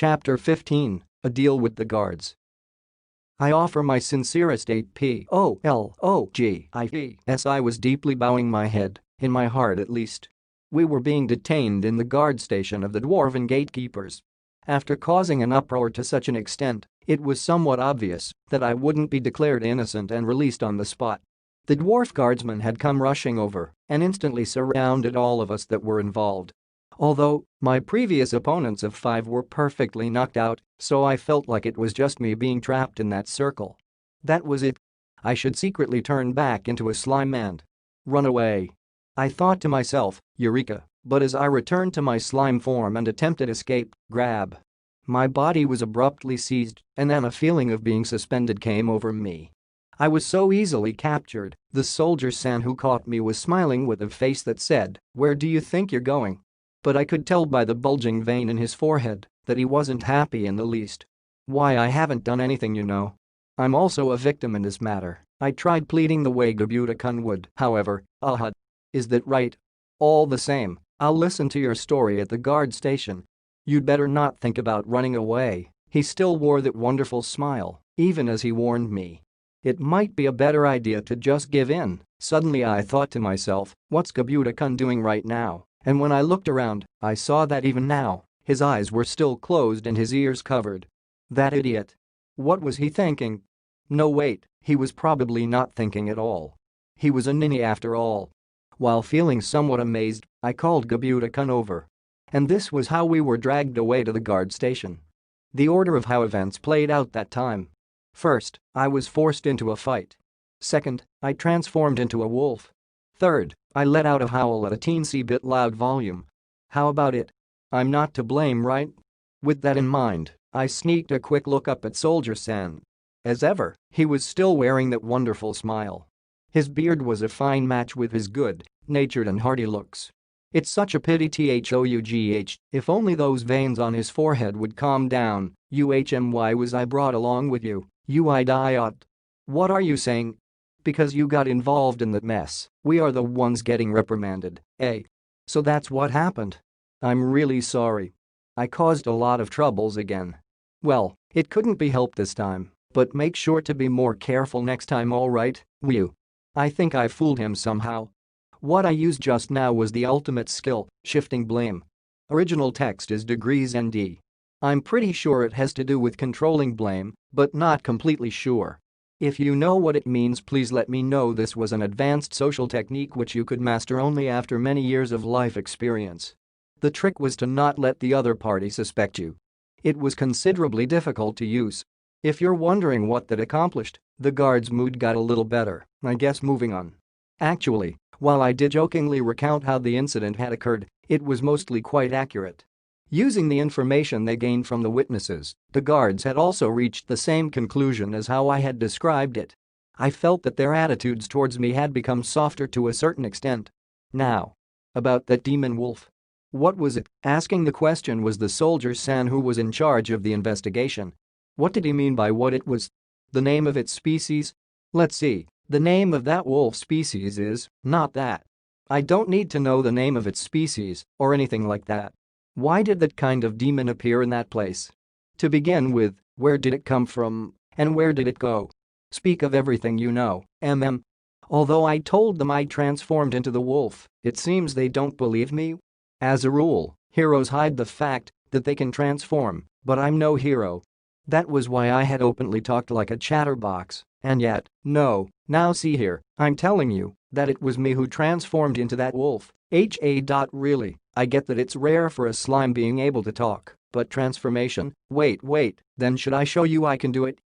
Chapter 15, A Deal with the Guards. I offer my sincerest apologies. I was deeply bowing my head, in my heart at least. We were being detained in the guard station of the dwarven gatekeepers. After causing an uproar to such an extent, it was somewhat obvious that I wouldn't be declared innocent and released on the spot. The dwarf guardsmen had come rushing over and instantly surrounded all of us that were involved. Although my previous opponents of 5 were perfectly knocked out, so I felt like it was just me being trapped in that circle. That was it. I should secretly turn back into a slime and run away. I thought to myself, Eureka, but as I returned to my slime form and attempted escape, my body was abruptly seized, and then a feeling of being suspended came over me. I was so easily captured. The soldier-san who caught me was smiling with a face that said, "Where do you think you're going?" But I could tell by the bulging vein in his forehead that he wasn't happy in the least. "Why, I haven't done anything, you know. I'm also a victim in this matter," I tried pleading the way Gabuta-kun would. However, is that right? All the same, I'll listen to your story at the guard station. You'd better not think about running away. He still wore that wonderful smile, even as he warned me. It might be a better idea to just give in. Suddenly I thought to myself, what's Gabuta-kun doing right now? And when I looked around, I saw that even now, his eyes were still closed and his ears covered. That idiot. What was he thinking? No, wait, he was probably not thinking at all. He was a ninny after all. While feeling somewhat amazed, I called Gabuta-kun over. And this was how we were dragged away to the guard station. The order of how events played out that time. First, I was forced into a fight. Second, I transformed into a wolf. Third, I let out a howl at a teensy bit loud volume. How about it? I'm not to blame, right? With that in mind, I sneaked a quick look up at Soldier-san. As ever, he was still wearing that wonderful smile. His beard was a fine match with his good-natured and hearty looks. It's such a pity if only those veins on his forehead would calm down. Why was I brought along with you, you idiot? What are you saying? Because you got involved in that mess, we are the ones getting reprimanded, eh? So that's what happened. I'm really sorry. I caused a lot of troubles again. Well, it couldn't be helped this time, but make sure to be more careful next time, alright? I think I fooled him somehow. What I used just now was the ultimate skill, shifting blame. Original text is degrees ND. I'm pretty sure it has to do with controlling blame, but not completely sure. If you know what it means, please let me know. This was an advanced social technique which you could master only after many years of life experience. The trick was to not let the other party suspect you. It was considerably difficult to use. If you're wondering what that accomplished, the guard's mood got a little better, I guess. Moving on. Actually, while I did jokingly recount how the incident had occurred, it was mostly quite accurate. Using the information they gained from the witnesses, the guards had also reached the same conclusion as how I had described it. I felt that their attitudes towards me had become softer to a certain extent. Now. About that demon wolf. What was it? Asking the question was the soldier-san who was in charge of the investigation. What did he mean by what it was? The name of its species? Let's see, the name of that wolf species is not that. I don't need to know the name of its species or anything like that. Why did that kind of demon appear in that place? To begin with, where did it come from, and where did it go? Speak of everything you know, Although I told them I transformed into the wolf, it seems they don't believe me. As a rule, heroes hide the fact that they can transform, but I'm no hero. That was why I had openly talked like a chatterbox, and yet, no, now see here, I'm telling you that it was me who transformed into that wolf. Really, I get that it's rare for a slime being able to talk, but transformation, wait, then should I show you I can do it,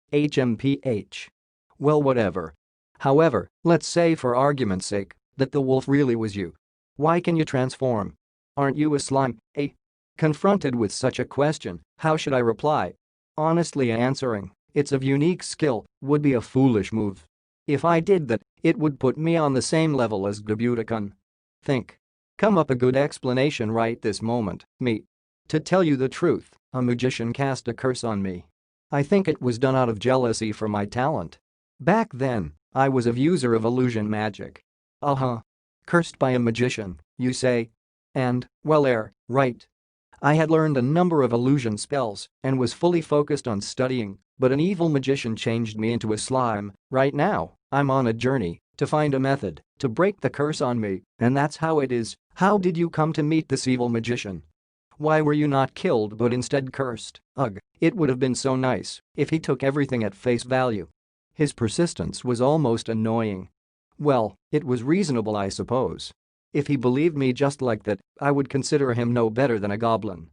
Well, whatever. However, let's say for argument's sake that the wolf really was you. Why can you transform? Aren't you a slime, Confronted with such a question, how should I reply? Honestly, answering, it's a unique skill, would be a foolish move. If I did that, it would put me on the same level as Gabuta-kun. Think. Come up a good explanation right this moment, me. To tell you the truth, a magician cast a curse on me. I think it was done out of jealousy for my talent. Back then, I was a user of illusion magic. Cursed by a magician, you say? And, well, right. I had learned a number of illusion spells and was fully focused on studying, but an evil magician changed me into a slime. Right now, I'm on a journey to find a method to break the curse on me, and that's how it is. How did you come to meet this evil magician? Why were you not killed but instead cursed? Ugh, it would have been so nice if he took everything at face value. His persistence was almost annoying. Well, it was reasonable, I suppose. If he believed me just like that, I would consider him no better than a goblin.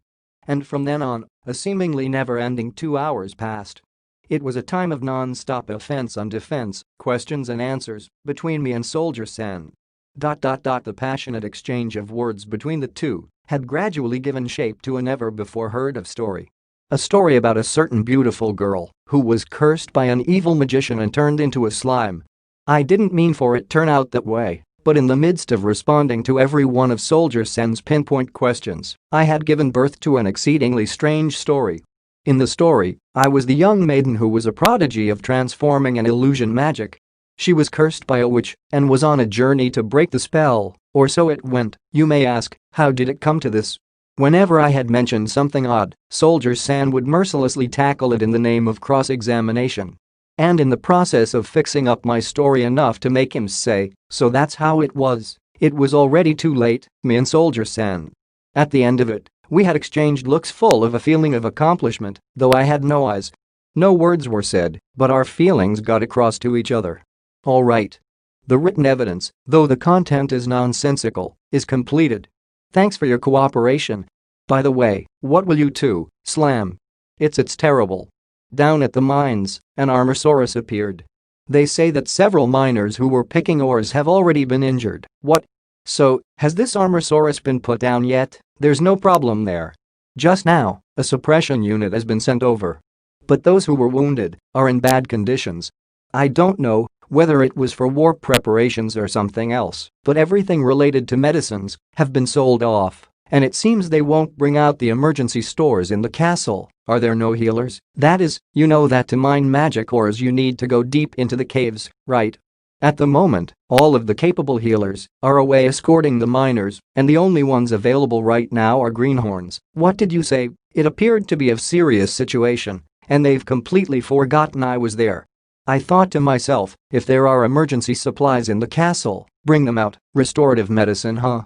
And from then on, a seemingly never-ending 2 hours passed. It was a time of non-stop offense on defense, questions and answers, between me and Soldier San. The passionate exchange of words between the two had gradually given shape to a never-before-heard-of story. A story about a certain beautiful girl who was cursed by an evil magician and turned into a slime. I didn't mean for it to turn out that way, but in the midst of responding to every one of Soldier Sen's pinpoint questions, I had given birth to an exceedingly strange story. In the story, I was the young maiden who was a prodigy of transforming and illusion magic. She was cursed by a witch and was on a journey to break the spell, or so it went. You may ask, how did it come to this? Whenever I had mentioned something odd, Soldier San would mercilessly tackle it in the name of cross-examination. And in the process of fixing up my story enough to make him say, so that's how it was already too late, me and Soldier San. At the end of it, we had exchanged looks full of a feeling of accomplishment, though I had no eyes. No words were said, but our feelings got across to each other. All right. The written evidence, though the content is nonsensical, is completed. Thanks for your cooperation. By the way, what will you two slam? It's terrible. Down at the mines, an Armosaurus appeared. They say that several miners who were picking ores have already been injured. What? So, has this Armosaurus been put down yet? There's no problem there. Just now, a suppression unit has been sent over. But those who were wounded are in bad conditions. I don't know whether it was for war preparations or something else, but everything related to medicines have been sold off, and it seems they won't bring out the emergency stores in the castle. Are there no healers? That is, you know that to mine magic ores you need to go deep into the caves, right? At the moment, all of the capable healers are away escorting the miners, and the only ones available right now are greenhorns. What did you say? It appeared to be a serious situation, and they've completely forgotten I was there. I thought to myself, if there are emergency supplies in the castle, bring them out. Restorative medicine, huh?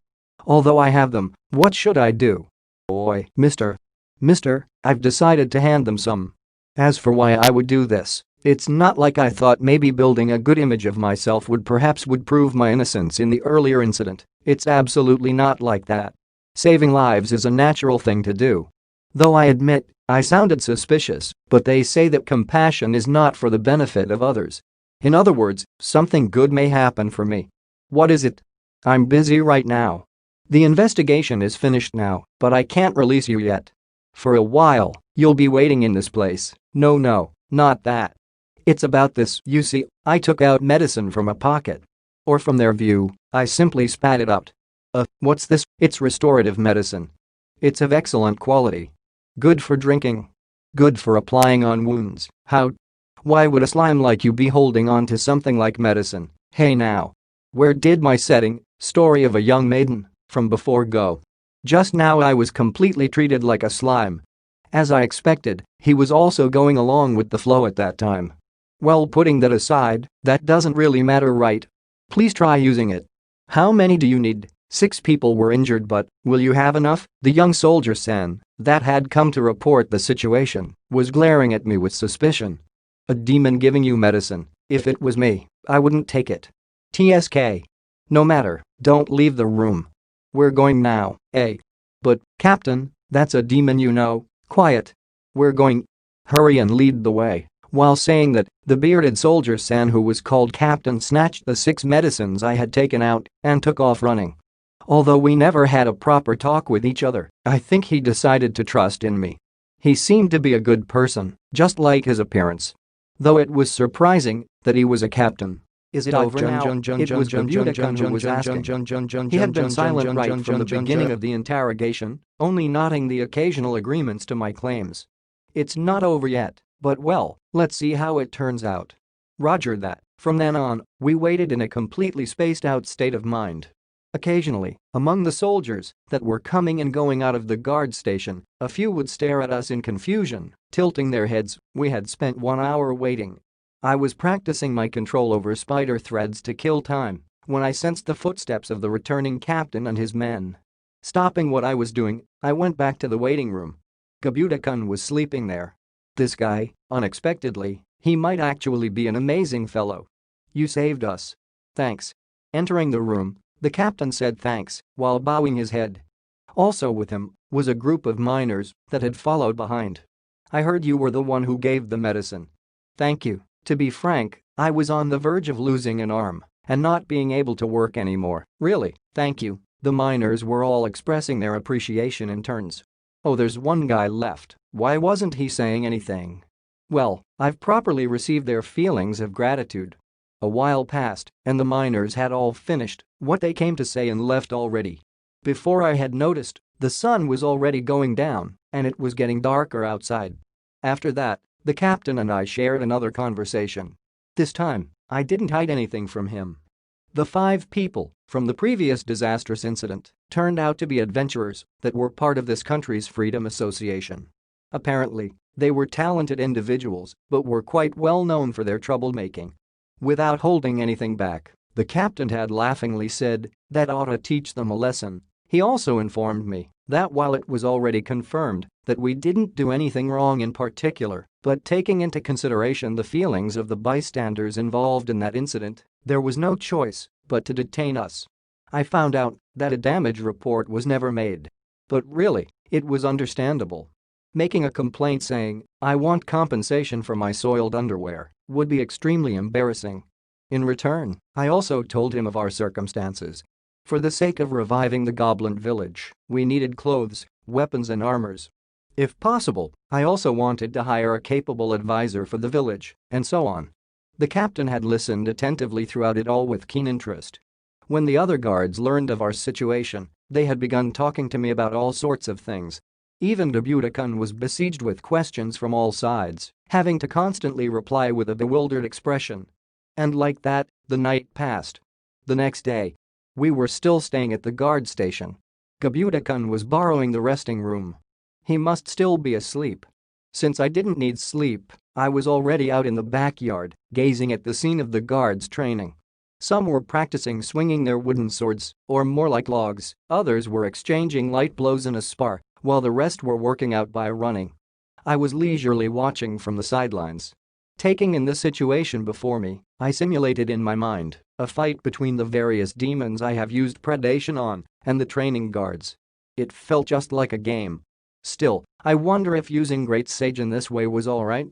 Although I have them, what should I do? Boy, Mister, I've decided to hand them some. As for why I would do this, it's not like I thought maybe building a good image of myself would prove my innocence in the earlier incident. It's absolutely not like that. Saving lives is a natural thing to do. Though I admit, I sounded suspicious, but they say that compassion is not for the benefit of others. In other words, something good may happen for me. What is it? I'm busy right now. The investigation is finished now, but I can't release you yet. For a while, you'll be waiting in this place. No, not that. It's about this. You see, I took out medicine from a pocket. Or from their view, I simply spat it out. What's this? It's restorative medicine. It's of excellent quality. Good for drinking. Good for applying on wounds. How? Why would a slime like you be holding on to something like medicine? Hey now. Where did my setting, story of a young maiden, from before go? Just now I was completely treated like a slime. As I expected, he was also going along with the flow at that time. Well, putting that aside, that doesn't really matter, right? Please try using it. How many do you need? 6 people were injured, but will you have enough? The young Soldier San, that had come to report the situation, was glaring at me with suspicion. A demon giving you medicine? If it was me, I wouldn't take it. TSK. No matter, don't leave the room. We're going now, eh? But, Captain, that's a demon, you know. Quiet. We're going. Hurry and lead the way. While saying that, the bearded Soldier San, who was called Captain, snatched the 6 medicines I had taken out and took off running. Although we never had a proper talk with each other, I think he decided to trust in me. He seemed to be a good person, just like his appearance. Though it was surprising that he was a captain. Is it over now? It was Bermuda-kun who was asking. He had been silent right from the beginning of the interrogation, only nodding the occasional agreements to my claims. It's not over yet, but well, let's see how it turns out. Roger that. From then on, we waited in a completely spaced-out state of mind. Occasionally, among the soldiers that were coming and going out of the guard station, a few would stare at us in confusion, tilting their heads. We had spent 1 hour waiting. I was practicing my control over spider threads to kill time when I sensed the footsteps of the returning captain and his men. Stopping what I was doing, I went back to the waiting room. Gabuta-kun was sleeping there. This guy, unexpectedly, he might actually be an amazing fellow. "You saved us. Thanks." Entering the room, the captain said thanks while bowing his head. Also with him was a group of miners that had followed behind. "I heard you were the one who gave the medicine." "Thank you. To be frank, I was on the verge of losing an arm and not being able to work anymore." "Really, thank you." The miners were all expressing their appreciation in turns. "Oh, there's one guy left. Why wasn't he saying anything?" "Well, I've properly received their feelings of gratitude." A while passed, and the miners had all finished what they came to say and left already. Before I had noticed, the sun was already going down, and it was getting darker outside. After that, the captain and I shared another conversation. This time, I didn't hide anything from him. The 5 people from the previous disastrous incident turned out to be adventurers that were part of this country's Freedom Association. Apparently, they were talented individuals but were quite well known for their troublemaking. Without holding anything back, the captain had laughingly said that ought to teach them a lesson. He also informed me that while it was already confirmed that we didn't do anything wrong in particular, but taking into consideration the feelings of the bystanders involved in that incident, there was no choice but to detain us. I found out that a damage report was never made. But really, it was understandable. Making a complaint saying, "I want compensation for my soiled underwear," would be extremely embarrassing. In return, I also told him of our circumstances. For the sake of reviving the goblin village, we needed clothes, weapons and armors. If possible, I also wanted to hire a capable advisor for the village, and so on. The captain had listened attentively throughout it all with keen interest. When the other guards learned of our situation, they had begun talking to me about all sorts of things. Even Gabuta-kun was besieged with questions from all sides, having to constantly reply with a bewildered expression. And like that, the night passed. The next day, we were still staying at the guard station. Gabuta-kun was borrowing the resting room. He must still be asleep. Since I didn't need sleep, I was already out in the backyard, gazing at the scene of the guards' training. Some were practicing swinging their wooden swords, or more like logs, others were exchanging light blows in a spar, while the rest were working out by running. I was leisurely watching from the sidelines. Taking in the situation before me, I simulated in my mind a fight between the various demons I have used predation on and the training guards. It felt just like a game. Still, I wonder if using Great Sage in this way was alright.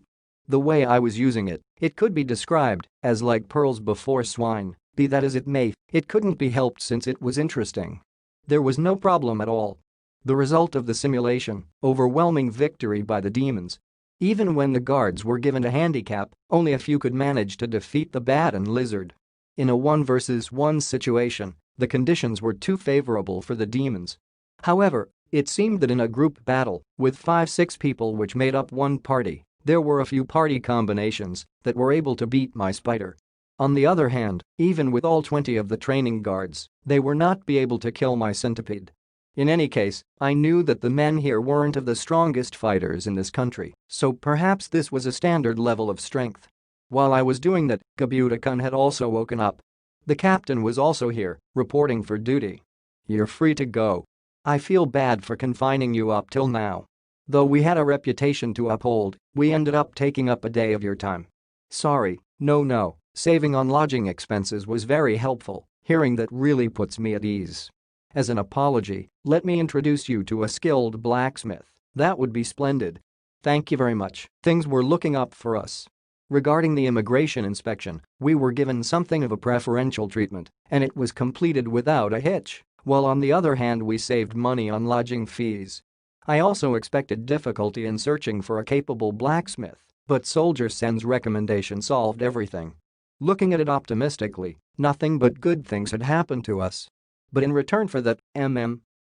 The way I was using it, it could be described as like pearls before swine. Be that as it may, it couldn't be helped since it was interesting. There was no problem at all. The result of the simulation, overwhelming victory by the demons. Even when the guards were given a handicap, only a few could manage to defeat the bat and lizard. In a 1 versus 1 situation, the conditions were too favorable for the demons. However, it seemed that in a group battle, with 5-6 people which made up one party, there were a few party combinations that were able to beat my spider. On the other hand, even with all 20 of the training guards, they were not be able to kill my centipede. In any case, I knew that the men here weren't of the strongest fighters in this country, so perhaps this was a standard level of strength. While I was doing that, Gabuta-kun had also woken up. The captain was also here, reporting for duty. "You're free to go. I feel bad for confining you up till now. Though we had a reputation to uphold, we ended up taking up a day of your time." "Sorry, no. Saving on lodging expenses was very helpful. Hearing that really puts me at ease. As an apology, let me introduce you to a skilled blacksmith." "That would be splendid. Thank you very much." Things were looking up for us. Regarding the immigration inspection, we were given something of a preferential treatment, and it was completed without a hitch, while on the other hand we saved money on lodging fees. I also expected difficulty in searching for a capable blacksmith, but Soldier Sen's recommendation solved everything. Looking at it optimistically, nothing but good things had happened to us. But in return for that,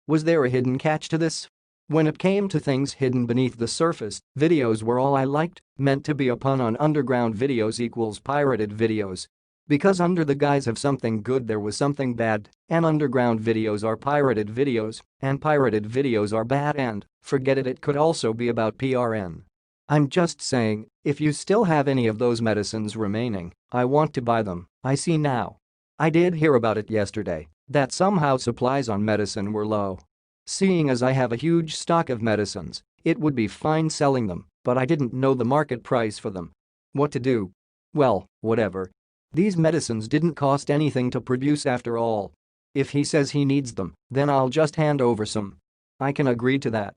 was there a hidden catch to this? When it came to things hidden beneath the surface, videos were all I liked, meant to be a pun on underground videos equals pirated videos. Because under the guise of something good there was something bad, and underground videos are pirated videos, and pirated videos are bad and, forget it could also be about PRN. I'm just saying, if you still have any of those medicines remaining, I want to buy them, I see now. I did hear about it yesterday, that somehow supplies on medicine were low. Seeing as I have a huge stock of medicines, it would be fine selling them, but I didn't know the market price for them. What to do? Well, whatever. These medicines didn't cost anything to produce after all. If he says he needs them, then I'll just hand over some. I can agree to that.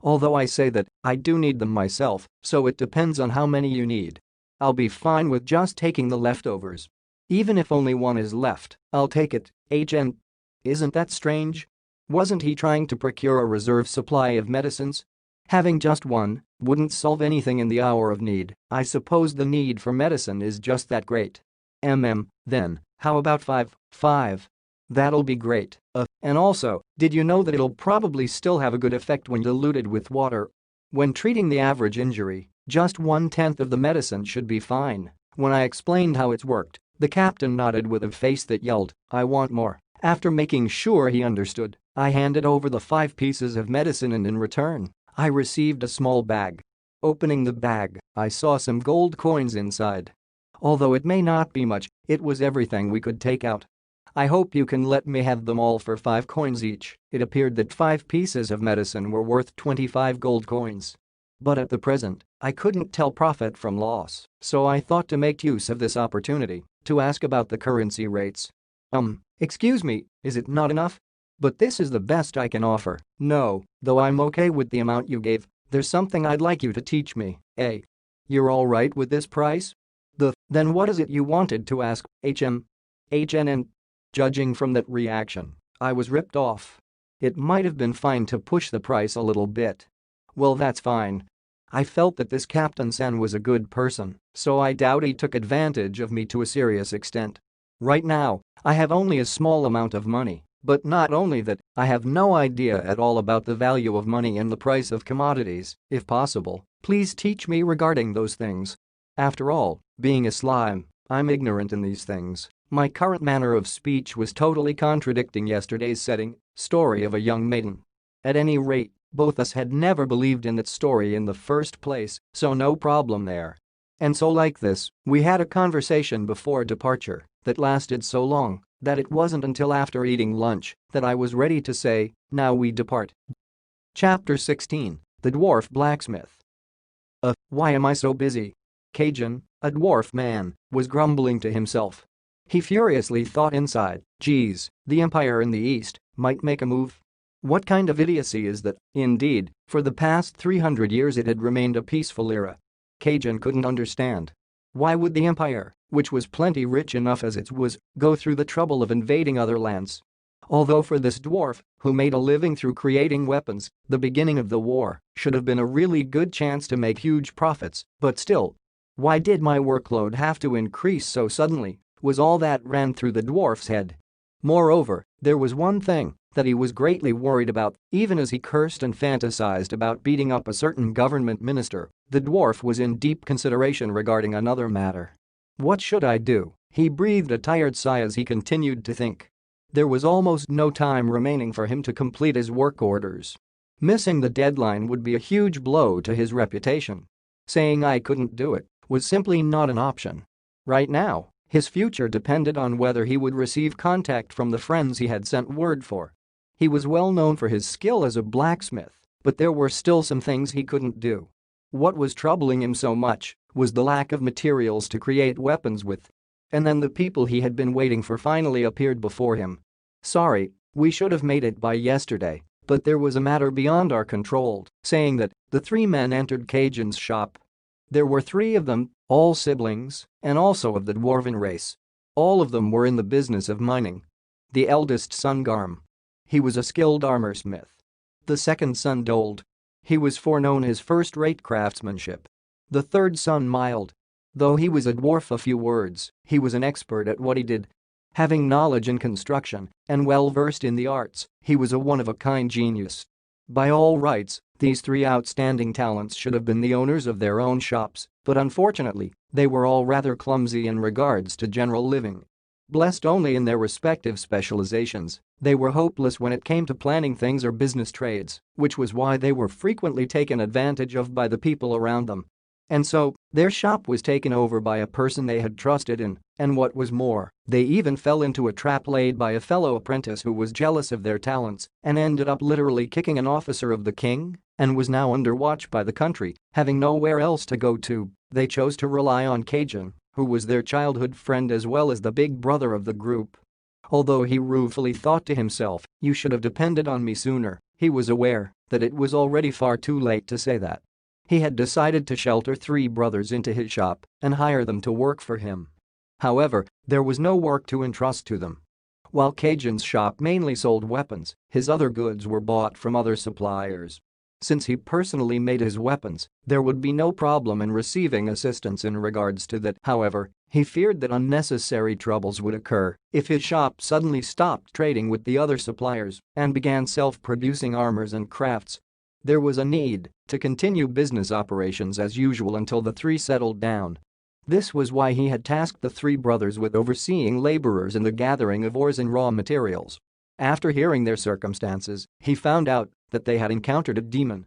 Although I say that I do need them myself, so it depends on how many you need. I'll be fine with just taking the leftovers. Even if only one is left, I'll take it, HN. Isn't that strange? Wasn't he trying to procure a reserve supply of medicines? Having just one wouldn't solve anything in the hour of need. I suppose the need for medicine is just that great. Then, how about 5? 5. That'll be great. And also, did you know that it'll probably still have a good effect when diluted with water? When treating the average injury, just 1/10 of the medicine should be fine. When I explained how it worked, the captain nodded with a face that yelled, "I want more." After making sure he understood, I handed over the 5 pieces of medicine and in return, I received a small bag. Opening the bag, I saw some gold coins inside. Although it may not be much, it was everything we could take out. I hope you can let me have them all for 5 coins each. It appeared that 5 pieces of medicine were worth 25 gold coins. But at the present, I couldn't tell profit from loss, so I thought to make use of this opportunity to ask about the currency rates. Excuse me, is it not enough? But this is the best I can offer. No, though I'm okay with the amount you gave, there's something I'd like you to teach me, eh? You're alright with this price? Then what is it you wanted to ask, HNN? Judging from that reaction, I was ripped off. It might have been fine to push the price a little bit. Well, that's fine. I felt that this Captain Sen was a good person, so I doubt he took advantage of me to a serious extent. Right now, I have only a small amount of money, but not only that, I have no idea at all about the value of money and the price of commodities. If possible, please teach me regarding those things. After all, being a slime, I'm ignorant in these things. My current manner of speech was totally contradicting yesterday's story of a young maiden. At any rate, both us had never believed in that story in the first place, so no problem there. And so like this, we had a conversation before departure that lasted so long that it wasn't until after eating lunch that I was ready to say, "Now we depart." Chapter 16, The Dwarf Blacksmith. Why am I so busy? Cajun, a dwarf man, was grumbling to himself. He furiously thought inside, geez, the Empire in the East might make a move. What kind of idiocy is that? Indeed, for the past 300 years it had remained a peaceful era. Cajun couldn't understand. Why would the Empire, which was plenty rich enough as it was, go through the trouble of invading other lands? Although for this dwarf, who made a living through creating weapons, the beginning of the war should have been a really good chance to make huge profits, but still. Why did my workload have to increase so suddenly? Was all that ran through the dwarf's head. Moreover, there was one thing that he was greatly worried about. Even as he cursed and fantasized about beating up a certain government minister, the dwarf was in deep consideration regarding another matter. What should I do? He breathed a tired sigh as he continued to think. There was almost no time remaining for him to complete his work orders. Missing the deadline would be a huge blow to his reputation. Saying I couldn't do it was simply not an option. Right now, his future depended on whether he would receive contact from the friends he had sent word for. He was well known for his skill as a blacksmith, but there were still some things he couldn't do. What was troubling him so much was the lack of materials to create weapons with. And then the people he had been waiting for finally appeared before him. Sorry, we should have made it by yesterday, but there was a matter beyond our control. Saying that, the 3 men entered Cajun's shop. There were 3 of them, all siblings, and also of the dwarven race. All of them were in the business of mining. The eldest son Garm. He was a skilled armorsmith. The second son Dold. He was foreknown his first-rate craftsmanship. The third son Mild. Though he was a dwarf of few words, he was an expert at what he did. Having knowledge in construction and well-versed in the arts, he was a one-of-a-kind genius. By all rights, these 3 outstanding talents should have been the owners of their own shops, But unfortunately, they were all rather clumsy in regards to general living. Blessed only in their respective specializations, they were hopeless when it came to planning things or business trades, which was why they were frequently taken advantage of by the people around them. And so, their shop was taken over by a person they had trusted in, and what was more, they even fell into a trap laid by a fellow apprentice who was jealous of their talents and ended up literally kicking an officer of the king and was now under watch by the country, having nowhere else to go to. They chose to rely on Kajin, who was their childhood friend as well as the big brother of the group. Although he ruefully thought to himself, "You should have depended on me sooner," he was aware that it was already far too late to say that. He had decided to shelter 3 brothers into his shop and hire them to work for him. However, there was no work to entrust to them. While Cajun's shop mainly sold weapons, his other goods were bought from other suppliers. Since he personally made his weapons, there would be no problem in receiving assistance in regards to that. However, he feared that unnecessary troubles would occur if his shop suddenly stopped trading with the other suppliers and began self-producing armors and crafts. There was a need to continue business operations as usual until the 3 settled down. This was why he had tasked the 3 brothers with overseeing laborers in the gathering of ores and raw materials. After hearing their circumstances, he found out that they had encountered a demon.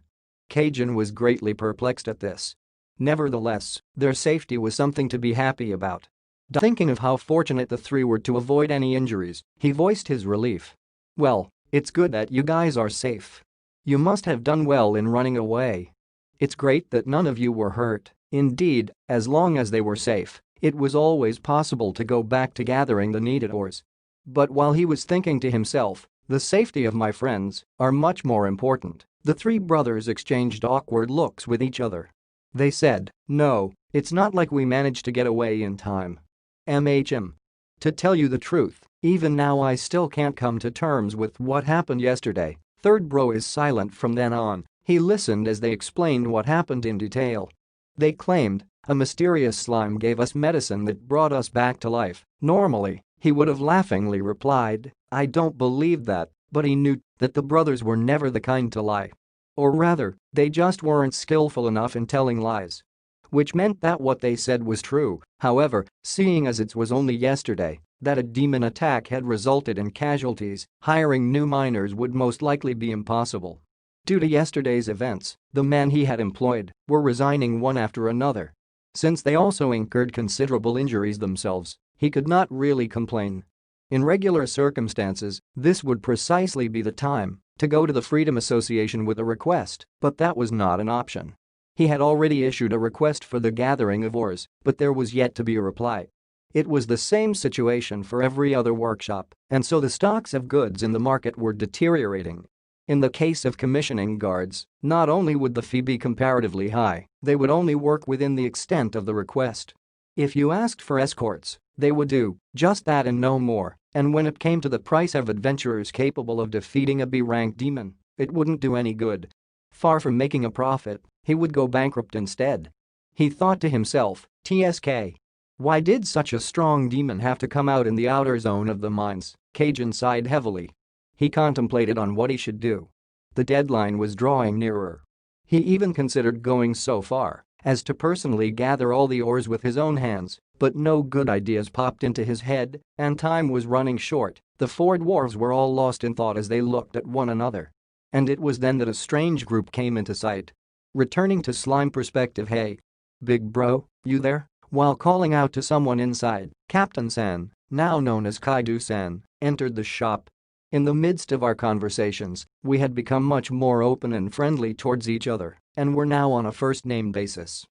Cajun was greatly perplexed at this. Nevertheless, their safety was something to be happy about. Thinking of how fortunate the 3 were to avoid any injuries, he voiced his relief. "Well, it's good that you guys are safe. You must have done well in running away. It's great that none of you were hurt." Indeed, as long as they were safe, it was always possible to go back to gathering the needed ores. But while he was thinking to himself, "The safety of my friends are much more important," the 3 brothers exchanged awkward looks with each other. They said, "No, it's not like we managed to get away in time. To tell you the truth, even now I still can't come to terms with what happened yesterday." Third bro is silent from then on. He listened as they explained what happened in detail. They claimed a mysterious slime gave us medicine that brought us back to life. Normally, he would have laughingly replied, "I don't believe that," but he knew that the brothers were never the kind to lie. Or rather, they just weren't skillful enough in telling lies. Which meant that what they said was true. However, seeing as it was only yesterday that a demon attack had resulted in casualties, hiring new miners would most likely be impossible. Due to yesterday's events, the men he had employed were resigning one after another. Since they also incurred considerable injuries themselves, he could not really complain. In regular circumstances, this would precisely be the time to go to the Freedom Association with a request, but that was not an option. He had already issued a request for the gathering of ores, but there was yet to be a reply. It was the same situation for every other workshop, and so the stocks of goods in the market were deteriorating. In the case of commissioning guards, not only would the fee be comparatively high, they would only work within the extent of the request. If you asked for escorts, they would do just that and no more, and when it came to the price of adventurers capable of defeating a B-rank demon, it wouldn't do any good. Far from making a profit, he would go bankrupt instead. He thought to himself, "TSK. Why did such a strong demon have to come out in the outer zone of the mines?" Cajun sighed heavily. He contemplated on what he should do. The deadline was drawing nearer. He even considered going so far as to personally gather all the ores with his own hands, but no good ideas popped into his head, and time was running short. The 4 dwarves were all lost in thought as they looked at one another. And it was then that a strange group came into sight. Returning to slime perspective, "Hey, big bro, you there?" While calling out to someone inside, Captain San, now known as Kaido-san, entered the shop. "In the midst of our conversations, we had become much more open and friendly towards each other, and were now on a first-name basis.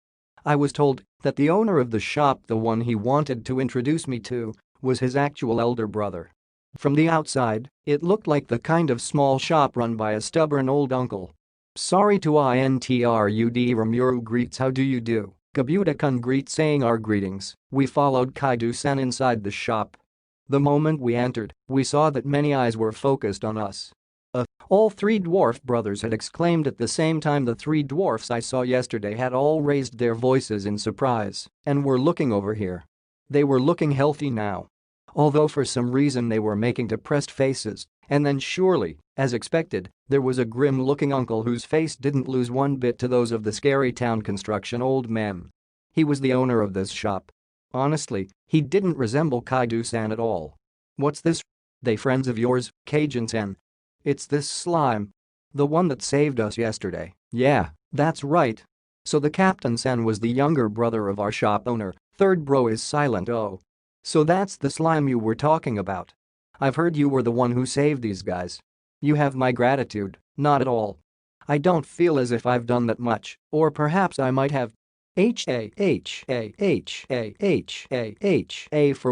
I was told that the owner of the shop, the one he wanted to introduce me to, was his actual elder brother. From the outside, it looked like the kind of small shop run by a stubborn old uncle. Sorry to intrud Ramuru greets, how do you do? Kabuta-kun greets, saying our greetings. We followed Kaido-san inside the shop. The moment we entered, we saw that many eyes were focused on us. All 3 dwarf brothers had exclaimed at the same time. The 3 dwarfs I saw yesterday had all raised their voices in surprise and were looking over here. They were looking healthy now. Although for some reason they were making depressed faces, and then surely, as expected, there was a grim-looking uncle whose face didn't lose one bit to those of the scary town construction old men. He was the owner of this shop. Honestly, he didn't resemble Kaido-san at all. What's this? They friends of yours, Kajin-san? It's this slime. The one that saved us yesterday. Yeah, that's right. So the Captain-san was the younger brother of our shop owner. Third bro is silent. Oh. So that's the slime you were talking about. I've heard you were the one who saved these guys. You have my gratitude. Not at all. I don't feel as if I've done that much, or perhaps I might have. For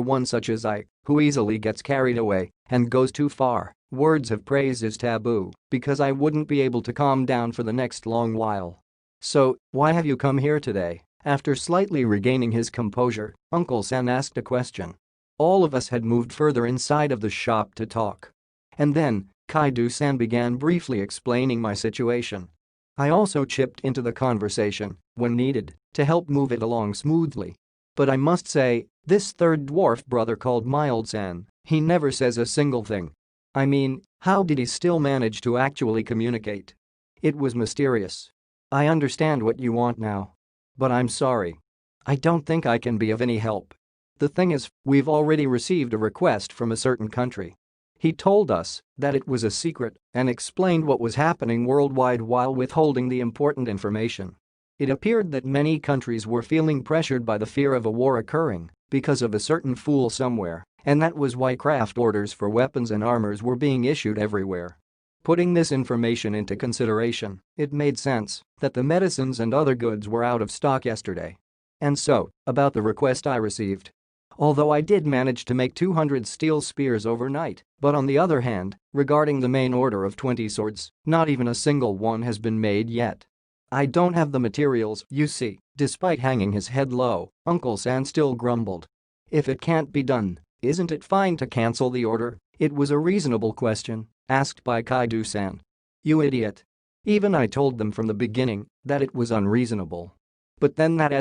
one such as I, who easily gets carried away and goes too far. Words of praise is taboo because I wouldn't be able to calm down for the next long while. So, why have you come here today? After slightly regaining his composure, Uncle San asked a question. All of us had moved further inside of the shop to talk. And then, Kaido-san began briefly explaining my situation. I also chipped into the conversation, when needed, to help move it along smoothly. But I must say, this third dwarf brother called Mild-san, he never says a single thing. I mean, how did he still manage to actually communicate? It was mysterious. I understand what you want now. But I'm sorry. I don't think I can be of any help. The thing is, we've already received a request from a certain country. He told us that it was a secret and explained what was happening worldwide while withholding the important information. It appeared that many countries were feeling pressured by the fear of a war occurring because of a certain fool somewhere, and that was why craft orders for weapons and armors were being issued everywhere. Putting this information into consideration, it made sense that the medicines and other goods were out of stock yesterday. And so, about the request I received. Although I did manage to make 200 steel spears overnight, but on the other hand, regarding the main order of 20 swords, not even a single one has been made yet. I don't have the materials, you see. Despite hanging his head low, Uncle San still grumbled. If it can't be done, isn't it fine to cancel the order? It was a reasonable question, asked by Kaido-san. You idiot. Even I told them from the beginning that it was unreasonable. But then that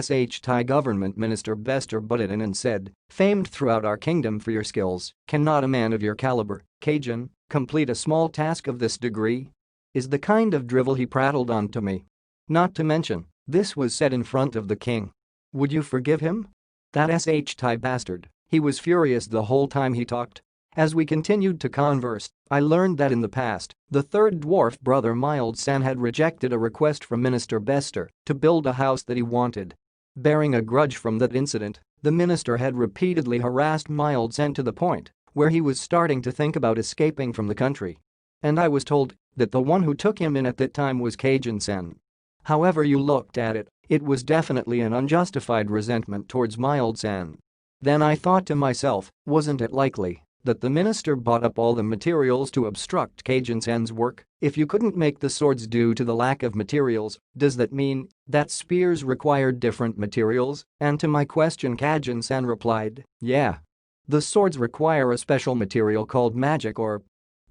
Thai government minister Bester butted in and said, famed throughout our kingdom for your skills, cannot a man of your caliber, Kajin, complete a small task of this degree? Is the kind of drivel he prattled on to me. Not to mention, this was said in front of the king. Would you forgive him? That Thai bastard, he was furious the whole time he talked. As we continued to converse, I learned that in the past, the third dwarf brother Mild-san had rejected a request from Minister Bester to build a house that he wanted. Bearing a grudge from that incident, the minister had repeatedly harassed Mild-san to the point where he was starting to think about escaping from the country. And I was told that the one who took him in at that time was Kajin-san. However you looked at it, it was definitely an unjustified resentment towards Mild-san. Then I thought to myself, wasn't it likely that the minister bought up all the materials to obstruct Kajin-san's work? If you couldn't make the swords due to the lack of materials, does that mean that spears required different materials? And to my question Kajin-san replied, yeah. The swords require a special material called magic or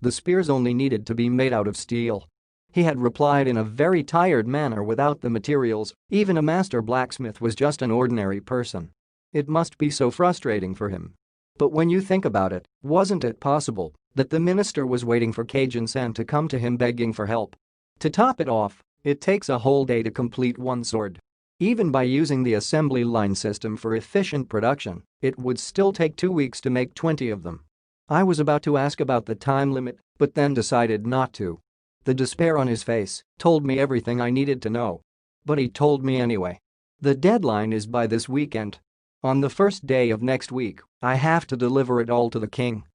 the spears only needed to be made out of steel. He had replied in a very tired manner without the materials, even a master blacksmith was just an ordinary person. It must be so frustrating for him. But when you think about it, wasn't it possible that the minister was waiting for Kajin-san to come to him begging for help? To top it off, it takes a whole day to complete one sword. Even by using the assembly line system for efficient production, it would still take 2 weeks to make 20 of them. I was about to ask about the time limit, but then decided not to. The despair on his face told me everything I needed to know. But he told me anyway. The deadline is by this weekend. On the first day of next week, I have to deliver it all to the king.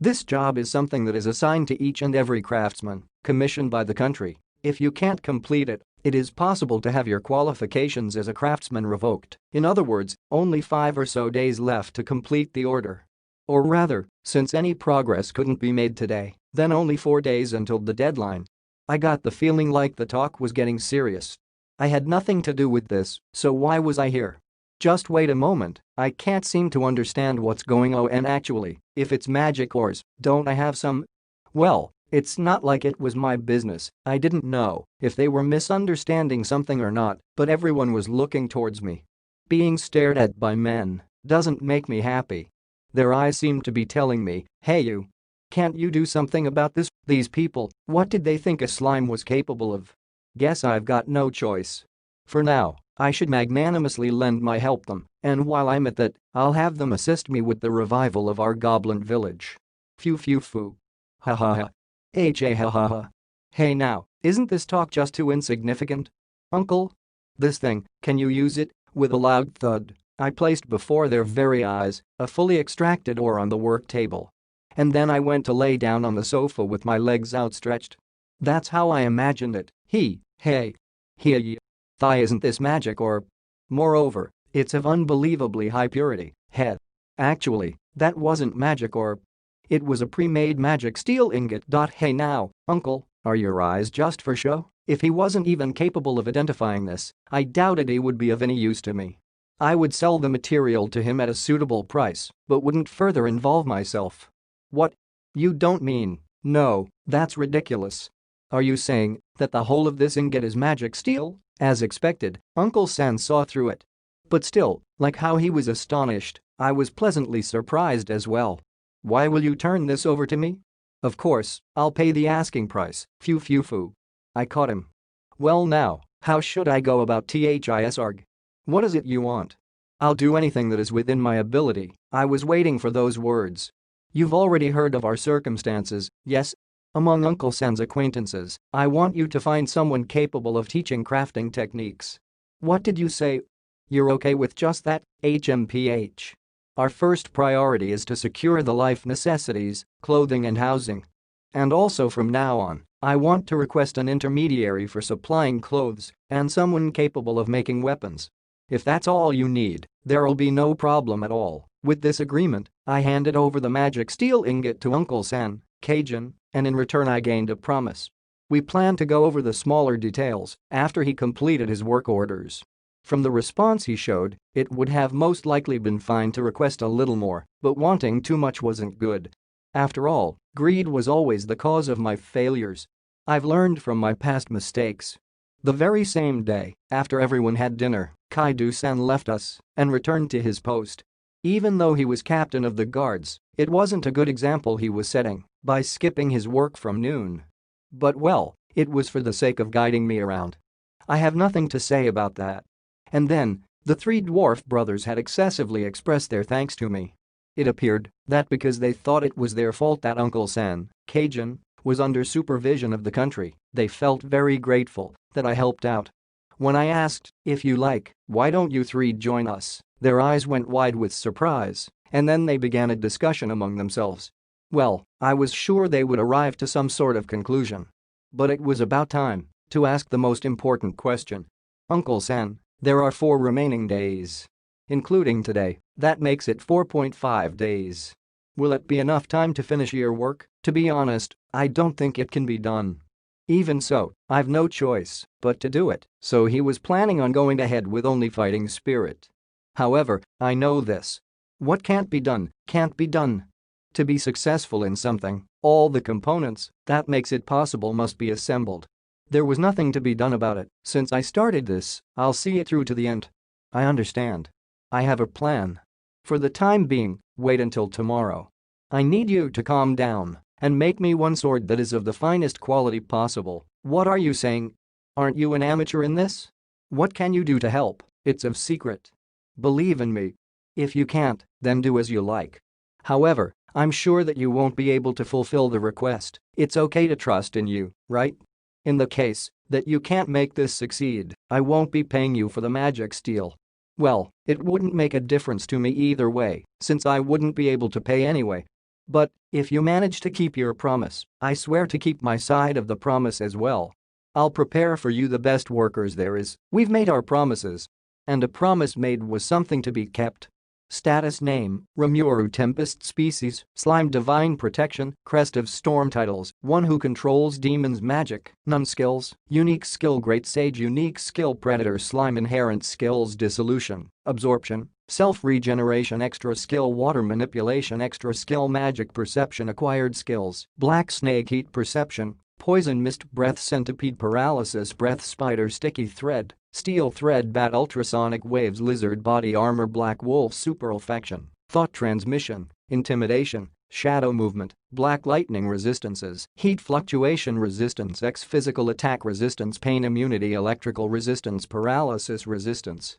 This job is something that is assigned to each and every craftsman, commissioned by the country. If you can't complete it, it is possible to have your qualifications as a craftsman revoked. In other words, only 5 or so days left to complete the order. Or rather, since any progress couldn't be made today, then only 4 days until the deadline. I got the feeling like the talk was getting serious. I had nothing to do with this, so why was I here? Just wait a moment, I can't seem to understand what's going on and actually, if it's magic ores, don't I have some? Well, it's not like it was my business, I didn't know if they were misunderstanding something or not, but everyone was looking towards me. Being stared at by men doesn't make me happy. Their eyes seemed to be telling me, hey you. Can't you do something about this? These people, what did they think a slime was capable of? Guess I've got no choice. For now, I should magnanimously lend my help them, and while I'm at that, I'll have them assist me with the revival of our goblin village. Phew phew phew. Ha ha ha. Ha ha ha. Hey now, isn't this talk just too insignificant? Uncle? This thing, can you use it? With a loud thud, I placed before their very eyes a fully extracted ore on the work table. And then I went to lay down on the sofa with my legs outstretched. That's how I imagined it. Hey. Thigh, isn't this magic or? Moreover, it's of unbelievably high purity. Head. Actually, that wasn't magic or? It was a pre-made magic steel ingot. Hey now, uncle, are your eyes just for show? If he wasn't even capable of identifying this, I doubted he would be of any use to me. I would sell the material to him at a suitable price, but wouldn't further involve myself. What? You don't mean? No, that's ridiculous. Are you saying that the whole of this ingot is magic steel? As expected, Uncle San saw through it. But still, like how he was astonished, I was pleasantly surprised as well. Why will you turn this over to me? Of course, I'll pay the asking price. Phew phew phew. I caught him. Well now, how should I go about this arg? What is it you want? I'll do anything that is within my ability. I was waiting for those words. You've already heard of our circumstances, yes? Among Uncle San's acquaintances, I want you to find someone capable of teaching crafting techniques. What did you say? You're okay with just that, HMPH? Our first priority is to secure the life necessities, clothing and housing. And also from now on, I want to request an intermediary for supplying clothes and someone capable of making weapons. If that's all you need, there'll be no problem at all. With this agreement, I handed over the magic steel ingot to Uncle San, Cajun, and in return I gained a promise. We planned to go over the smaller details after he completed his work orders. From the response he showed, it would have most likely been fine to request a little more, but wanting too much wasn't good. After all, greed was always the cause of my failures. I've learned from my past mistakes. The very same day, after everyone had dinner, Kaido-san left us and returned to his post. Even though he was captain of the guards, it wasn't a good example he was setting by skipping his work from noon. But well, it was for the sake of guiding me around. I have nothing to say about that. And then, the three dwarf brothers had excessively expressed their thanks to me. It appeared that because they thought it was their fault that Uncle San, Cajun, was under supervision of the country, they felt very grateful that I helped out. When I asked, if you like, why don't you three join us, their eyes went wide with surprise, and then they began a discussion among themselves. Well, I was sure they would arrive to some sort of conclusion. But it was about time to ask the most important question. Uncle San, there are 4 remaining days. Including today, that makes it 4.5 days. Will it be enough time to finish your work? To be honest, I don't think it can be done. Even so, I've no choice but to do it, so he was planning on going ahead with only fighting spirit. However, I know this. What can't be done, can't be done. To be successful in something, all the components that makes it possible must be assembled. There was nothing to be done about it. Since I started this, I'll see it through to the end. I understand. I have a plan. For the time being, wait until tomorrow. I need you to calm down and make me one sword that is of the finest quality possible. What are you saying? Aren't you an amateur in this? What can you do to help? It's of secret. Believe in me. If you can't, then do as you like. However, I'm sure that you won't be able to fulfill the request. It's okay to trust in you, right? In the case that you can't make this succeed, I won't be paying you for the magic steel. Well, it wouldn't make a difference to me either way, since I wouldn't be able to pay anyway. But if you manage to keep your promise, I swear to keep my side of the promise as well. I'll prepare for you the best workers there is. We've made our promises. And a promise made was something to be kept. Status name, Rimuru Tempest Species, Slime Divine Protection, Crest of Storm Titles, one who controls demons magic, none skills, unique skill Great Sage unique skill Predator Slime inherent skills Dissolution, Absorption, Self-regeneration extra skill Water manipulation extra skill Magic perception acquired skills, Black Snake Heat perception, Poison Mist Breath Centipede Paralysis Breath Spider Sticky Thread, Steel Thread Bat Ultrasonic Waves Lizard Body Armor Black Wolf Super Affection, Thought Transmission, intimidation, shadow movement, black lightning resistances, heat fluctuation resistance X physical attack resistance pain immunity electrical resistance paralysis resistance.